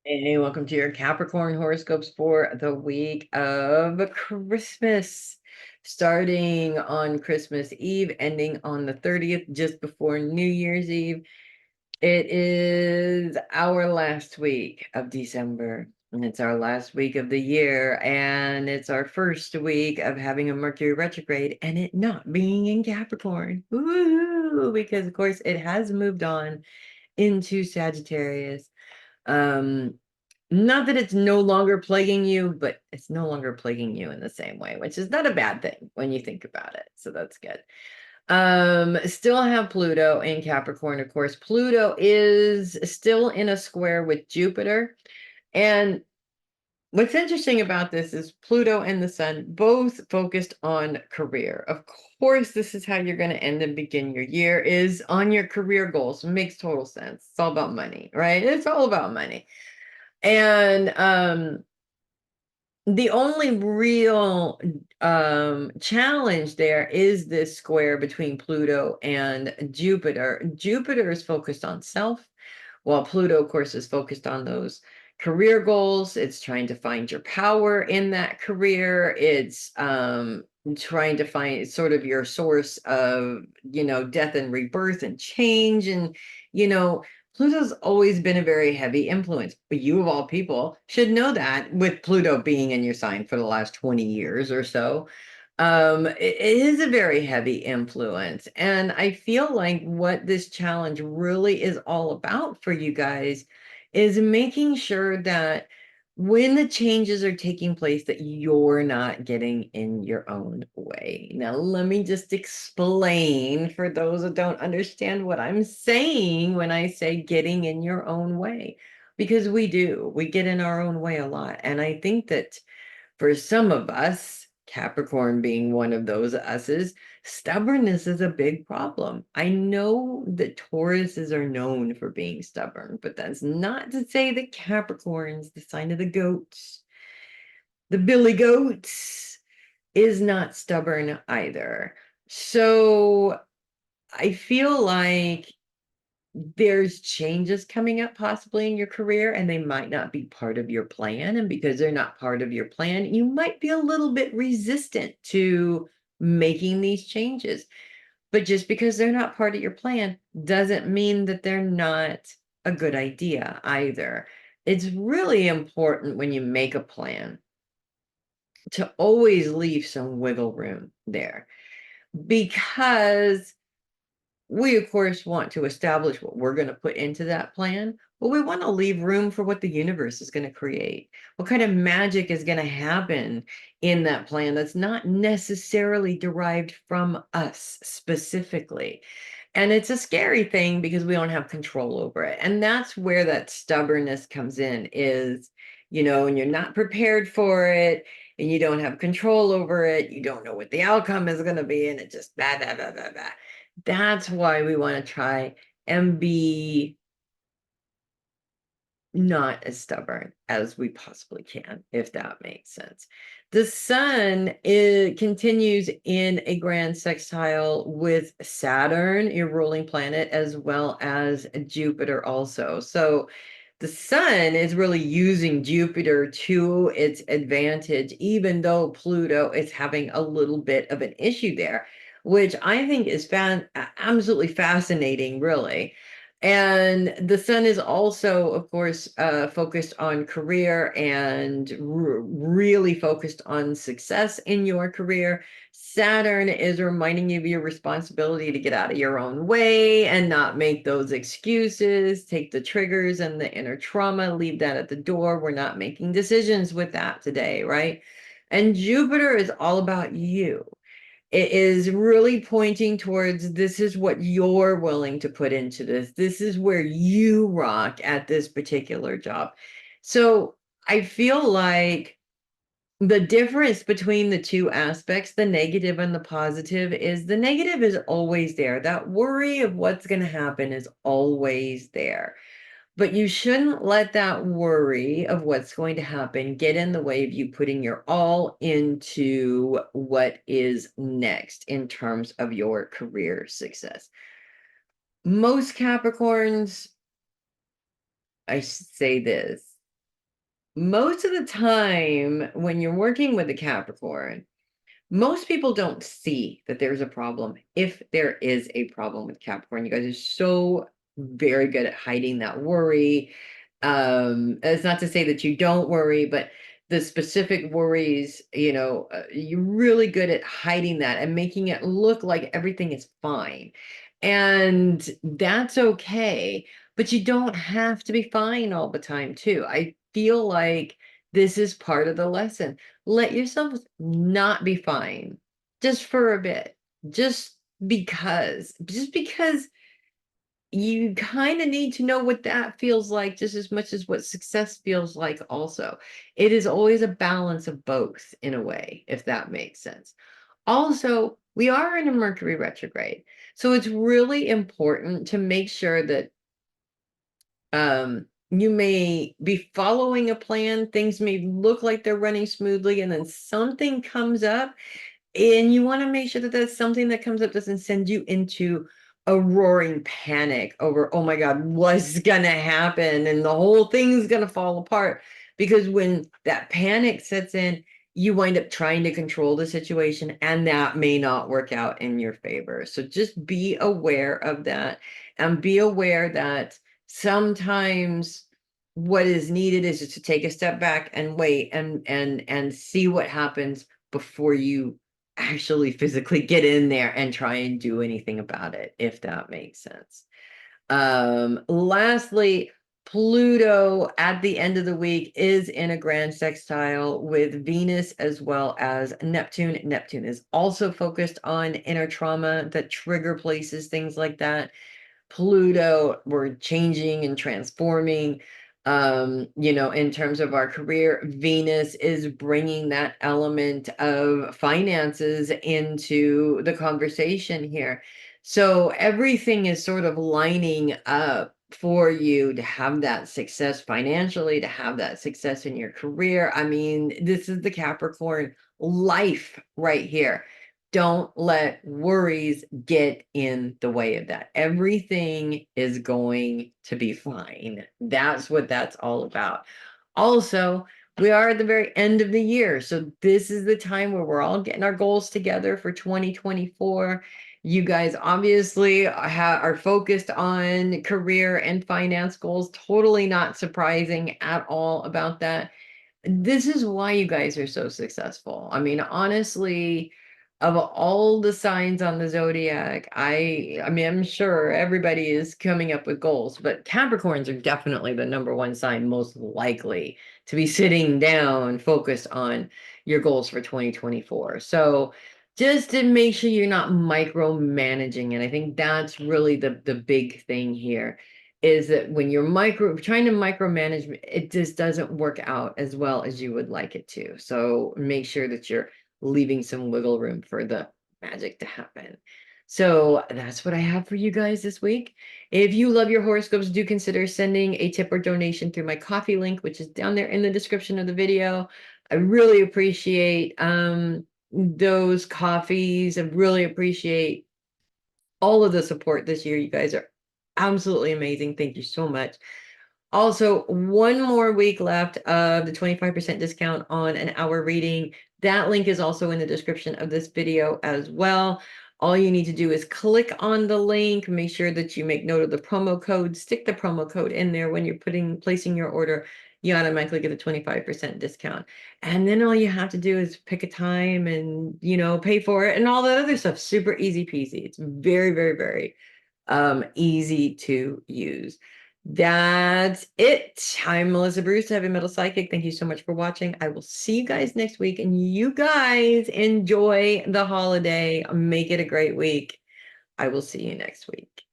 Hey, welcome to your Capricorn horoscopes for the week of Christmas. Starting on Christmas Eve, ending on the 30th, just before New Year's Eve. It is our last week of December, and it's our last week of the year, and it's our first week of having a Mercury retrograde and it not being in Capricorn. Woohoo! Because, of course, it has moved on into Sagittarius. Um, Not that it's no longer plaguing you, but it's no longer plaguing you in the same way, which is not a bad thing when you think about it. So that's good. Still have Pluto in Capricorn, of course. Pluto is still in a square with Jupiter. And what's interesting about this is Pluto and the Sun both focused on career. Of course, this is how you're going to end and begin your year is on your career goals. Makes total sense. It's all about money, right? It's all about money. And the only real challenge there is this square between Pluto and Jupiter. Jupiter is focused on self, while Pluto, of course, is focused on those career goals. It's trying to find your power in that career. It's trying to find sort of your source of, death and rebirth and change. And, you know, Pluto's always been a very heavy influence, but you of all people should know that with Pluto being in your sign for the last 20 years or so. It is a very heavy influence. And I feel like what this challenge really is all about for you guys is making sure that when the changes are taking place, that you're not getting in your own way. Now, let me just explain for those that don't understand what I'm saying when I say getting in your own way, because we do. We get in our own way a lot. And I think that for some of us, Capricorn being one of those us's, stubbornness is a big problem. I know that Tauruses are known for being stubborn, but that's not to say that Capricorn's the sign of the goats. The Billy Goats is not stubborn either. So I feel like there's changes coming up possibly in your career and they might not be part of your plan. And because they're not part of your plan, you might be a little bit resistant to making these changes. But just because they're not part of your plan doesn't mean that they're not a good idea either. It's really important when you make a plan to always leave some wiggle room there because we, of course, want to establish what we're going to put into that plan, but we want to leave room for what the universe is going to create. What kind of magic is going to happen in that plan that's not necessarily derived from us specifically. And it's a scary thing because we don't have control over it. And that's where that stubbornness comes in is, and you're not prepared for it and you don't have control over it. You don't know what the outcome is going to be. And it just blah, blah, blah, blah, blah. That's why we want to try and be not as stubborn as we possibly can, if that makes sense. The sun continues in a grand sextile with Saturn, your ruling planet, as well as Jupiter also. So the sun is really using Jupiter to its advantage, even though Pluto is having a little bit of an issue there, which I think is absolutely fascinating, really. And the sun is also, of course, focused on career and really focused on success in your career. Saturn is reminding you of your responsibility to get out of your own way and not make those excuses, take the triggers and the inner trauma, leave that at the door. We're not making decisions with that today, right? And Jupiter is all about you. It is really pointing towards this is what you're willing to put into this. This is where you rock at this particular job. So I feel like the difference between the two aspects, the negative and the positive, is the negative is always there. That worry of what's going to happen is always there. But you shouldn't let that worry of what's going to happen get in the way of you putting your all into what is next in terms of your career success. Most Capricorns, I say this, most of the time when you're working with a Capricorn, most people don't see that there's a problem. If there is a problem with Capricorn, you guys are so very good at hiding that worry. It's not to say that you don't worry, but the specific worries, you're really good at hiding that and making it look like everything is fine. And that's okay, but you don't have to be fine all the time, too. I feel like this is part of the lesson. Let yourself not be fine just for a bit, just because you kind of need to know what that feels like just as much as what success feels like also. It is always a balance of both in a way, if that makes sense. Also, we are in a Mercury retrograde, so it's really important to make sure that you may be following a plan, things may look like they're running smoothly, and then something comes up, and you want to make sure that that's something that comes up doesn't send you into a roaring panic over, oh my God, what's gonna happen? And the whole thing's gonna fall apart. Because when that panic sets in, you wind up trying to control the situation, and that may not work out in your favor. So just be aware of that, and be aware that sometimes what is needed is just to take a step back and wait and see what happens before you actually physically get in there and try and do anything about it, if that makes sense. Lastly, Pluto at the end of the week is in a grand sextile with Venus as well as Neptune. Neptune is also focused on inner trauma, that trigger places, things like that. Pluto, we're changing and transforming. In terms of our career, Venus is bringing that element of finances into the conversation here. So everything is sort of lining up for you to have that success financially, to have that success in your career. I mean, this is the Capricorn life right here. Don't let worries get in the way of that. Everything is going to be fine. That's what that's all about. Also, we are at the very end of the year. So this is the time where we're all getting our goals together for 2024. You guys obviously are focused on career and finance goals. Totally not surprising at all about that. This is why you guys are so successful. I mean, honestly, of all the signs on the zodiac, I mean, I'm sure everybody is coming up with goals, but Capricorns are definitely the number one sign most likely to be sitting down focused on your goals for 2024. So just to make sure you're not micromanaging it. I think that's really the big thing here, is that when you're trying to micromanage, it just doesn't work out as well as you would like it to. So make sure that you're leaving some wiggle room for the magic to happen. So that's what I have for you guys this week. If you love your horoscopes, do consider sending a tip or donation through my coffee link, which is down there in the description of the video. I really appreciate those coffees. I really appreciate all of the support this year. You guys are absolutely amazing. Thank you so much. Also, one more week left of the 25% discount on an hour reading. That link is also in the description of this video as well. All you need to do is click on the link, make sure that you make note of the promo code, stick the promo code in there when you're placing your order. You automatically get a 25% discount. And then all you have to do is pick a time and, pay for it and all that other stuff. Super easy peasy. It's very, very, very easy to use. That's it. I'm Melissa Bruce, Heavy Metal Psychic. Thank you so much for watching. I will see you guys next week, and you guys enjoy the holiday. Make it a great week. I will see you next week.